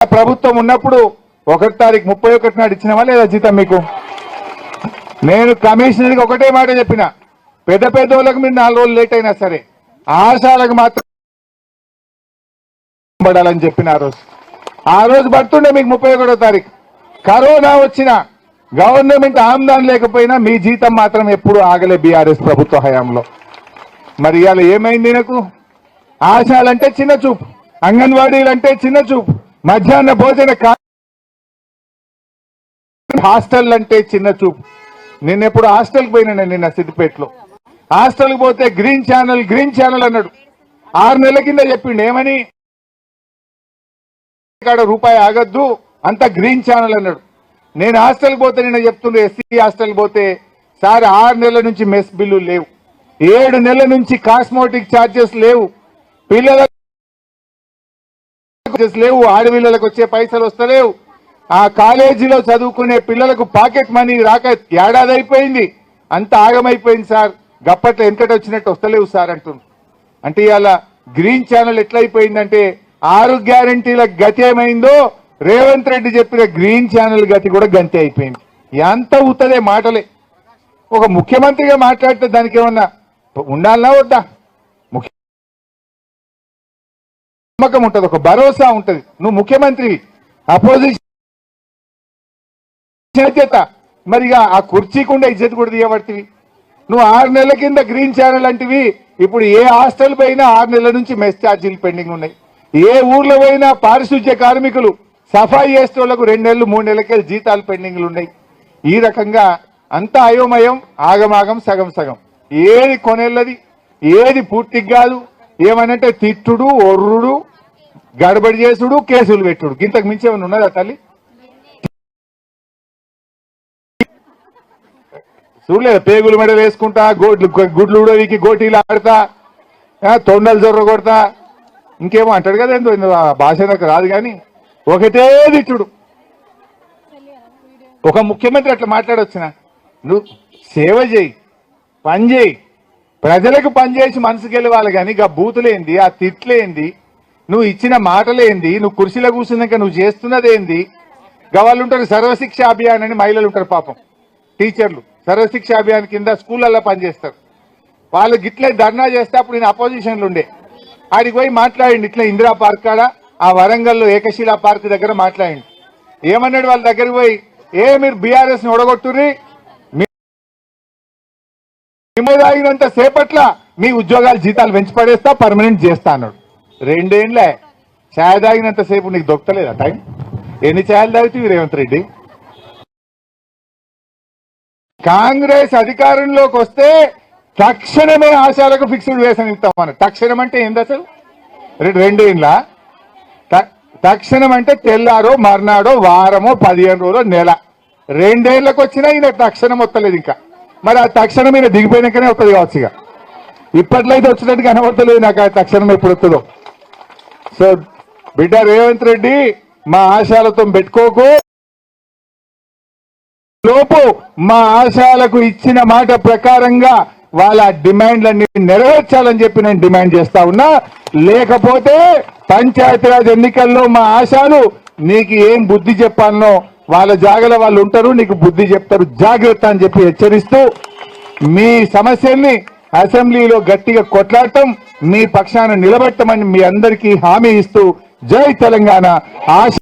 ప్రభుత్వం ఉన్నప్పుడు 1 తారీఖు 31 నాడు ఇచ్చినామా లేదా జీతం మీకు? నేను కమిషనర్కి ఒకటే మాట చెప్పిన, పెద్ద వాళ్ళకు మీరు 4 రోజులు లేట్ అయినా సరే ఆశాలకు మాత్రం పడాలని చెప్పిన ఆ రోజు పడుతుండే మీకు 31వ తారీఖు. కరోనా వచ్చిన గవర్నమెంట్ ఆమ్దాన్ లేకపోయినా మీ జీతం మాత్రం ఎప్పుడు ఆగలే బీఆర్ఎస్ ప్రభుత్వ హయాంలో. మరి ఇవాళ ఏమైంది? నాకు ఆశాలంటే చిన్న చూపు, అంగన్వాడీలంటే చిన్న చూపు, మధ్యాహ్న భోజన హాస్టల్ అంటే చిన్న చూపు. నిన్నెప్పుడు హాస్టల్కి పోయినా, నిన్న సిద్దిపేటలో హాస్టల్కి పోతే గ్రీన్ ఛానల్ అన్నాడు. 6 నెలల కింద చెప్పిండు ఏమని, ఇక్కడ రూపాయి ఆగద్దు అంత గ్రీన్ ఛానల్ అన్నాడు. నేను హాస్టల్కి పోతే నిన్న చెప్తుండే, ఎస్సీ హాస్టల్కి పోతే సార్ 6 నెలల నుంచి మెస్ బిల్లు లేవు, 7 నెలల నుంచి కాస్మోటిక్ ఛార్జెస్ లేవు, పిల్లలకు లేవు, ఆడపిల్లలకు వచ్చే పైసలు వస్తలేవు, ఆ కాలేజీలో చదువుకునే పిల్లలకు పాకెట్ మనీ రాక ఏడాది అయిపోయింది, అంత ఆగమైపోయింది సార్, గప్పట్లో వెనకటి వచ్చినట్టు వస్తలేవు సార్ అంటున్నారు. అంటే ఇవాళ గ్రీన్ ఛానల్ ఎట్లయిపోయిందంటే 6 గ్యారంటీల గతి ఏమైందో రేవంత్ రెడ్డి చెప్పిన గ్రీన్ ఛానల్ గతి కూడా గంతి అయిపోయింది. ఎంత ఉత్తదే మాటలే. ఒక ముఖ్యమంత్రిగా మాట్లాడితే దానికి ఏమన్నా ఉండాలన్నా వద్దా? నమ్మకం ఉంటుంది, ఒక భరోసా ఉంటుంది. నువ్వు ముఖ్యమంత్రి, అపోజిషన్ మరి ఆ కుర్చీకుండా ఇజ్జత్ కూడా తీయబడుతుంది. నువ్వు 6 నెలల కింద గ్రీన్ ఛానల్ అంటివి, ఇప్పుడు ఏ హాస్టల్ పోయినా 6 నెలల నుంచి మెస్ ఛార్జీలు పెండింగ్ ఉన్నాయి. ఏ ఊర్లో పోయినా పారిశుధ్య కార్మికులు సఫాయి చేసే వాళ్ళకు 2 నెలలు 3 నెలలకే జీతాలు పెండింగ్లు ఉన్నాయి. ఈ రకంగా అంతా అయోమయం, ఆగమాగం, సగం సగం, ఏది కొనేళ్ళది, ఏది పూర్తిగా కాదు. ఏమనంటే తిట్టుడు, ఒర్రుడు, గడబడి చేసుడు, కేసులు పెట్టుడు, ఇంతకు మించి ఏమైనా ఉన్నదా తల్లి? చూడలేదు, పేగులు మెడ వేసుకుంటా, గుడ్లు ఉడవికి గోటీలు ఆడతా, తొండలు జొర్ర కొడతా, ఇంకేమో అంటాడు కదా, ఏందో భాష నాకు రాదు కానీ ఒకటే తిట్టుడు. ఒక ముఖ్యమంత్రి అట్లా మాట్లాడొచ్చిన, నువ్వు సేవ చేయి, పని చేయి, ప్రజలకు పనిచేసి మనసు గెలవాలి కానీ ఆ బూతులేంది, ఆ తిట్లేంది, నువ్వు ఇచ్చిన మాటలేంది, నువ్వు కుర్చీలో కూర్చున్నాక నువ్వు చేస్తున్నదేంది? వాళ్ళు ఉంటారు సర్వశిక్ష అభియాన్ అని, మహిళలు ఉంటారు పాపం, టీచర్లు సర్వశిక్ష అభియాన్ కింద స్కూళ్ళల్లో పనిచేస్తారు. వాళ్ళు గిట్లే ధర్నా చేస్తే అప్పుడు నేను అపోజిషన్లు ఉండే, ఆడికి పోయి మాట్లాడిండు. ఇట్లా ఇందిరా పార్క్ కాడ, ఆ వరంగల్లో ఏకశిలా పార్క్ దగ్గర మాట్లాడిండు. ఏమన్నాడు వాళ్ళ దగ్గరికి పోయి, మీరు బీఆర్ఎస్ ని ఒడగొట్టుర్రి, తాగినంత సేపట్ల మీ ఉద్యోగాలు జీతాలు పెంచి పడేస్తా, పర్మనెంట్ చేస్తా అన్నాడు. 2 ఏళ్లే ఛాయ్ తాగినంత సేపు నీకు దొక్కలేదా టైం? ఎన్ని ఛాయలు తాగుతీవి రేవంత్ రెడ్డి? కాంగ్రెస్ అధికారంలోకి వస్తే తక్షణమే ఆశాలకు ఫిక్స్డ్ వేతనం ఇస్తామన్న. తక్షణం అంటే ఏంది అసలు? 2 ఏళ్ళ తక్షణం అంటే తెల్లారో మర్నాడో వారమో 15 రోజులో నెల. 2 ఏళ్లకు వచ్చినా ఈయన తక్షణం వస్తలేదు ఇంకా. మరి ఆ తక్షణం ఈయన దిగిపోయినాకనే వస్తుంది కావచ్చు. ఇక ఇప్పట్లో అయితే వచ్చినట్టు కనబడతలేదు నాకు ఆ తక్షణం ఎప్పుడు వస్తుందో. సో బిడ్డ రేవంత్ రెడ్డి, మా ఆశాలతో పెట్టుకోకు. లోపు మా ఆశాలకు ఇచ్చిన మాట ప్రకారంగా వాళ్ళ డిమాండ్లన్నీ నెరవేర్చాలని చెప్పి నేను డిమాండ్ చేస్తా ఉన్నా. లేకపోతే పంచాయతీరాజ్ ఎన్నికల్లో మా ఆశాలు నీకు ఏం బుద్ధి చెప్పాలనో వాళ్ళ జాగల వాళ్ళు ఉంటారు, నీకు బుద్ధి చెప్తారు, జాగ్రత్త అని చెప్పి హెచ్చరిస్తూ, మీ సమస్యల్ని అసెంబ్లీలో గట్టిగా కొట్లాడటం, మీ పక్షాన నిలబెట్టమని మీ అందరికీ హామీ ఇస్తూ, జై తెలంగాణ. ఆశ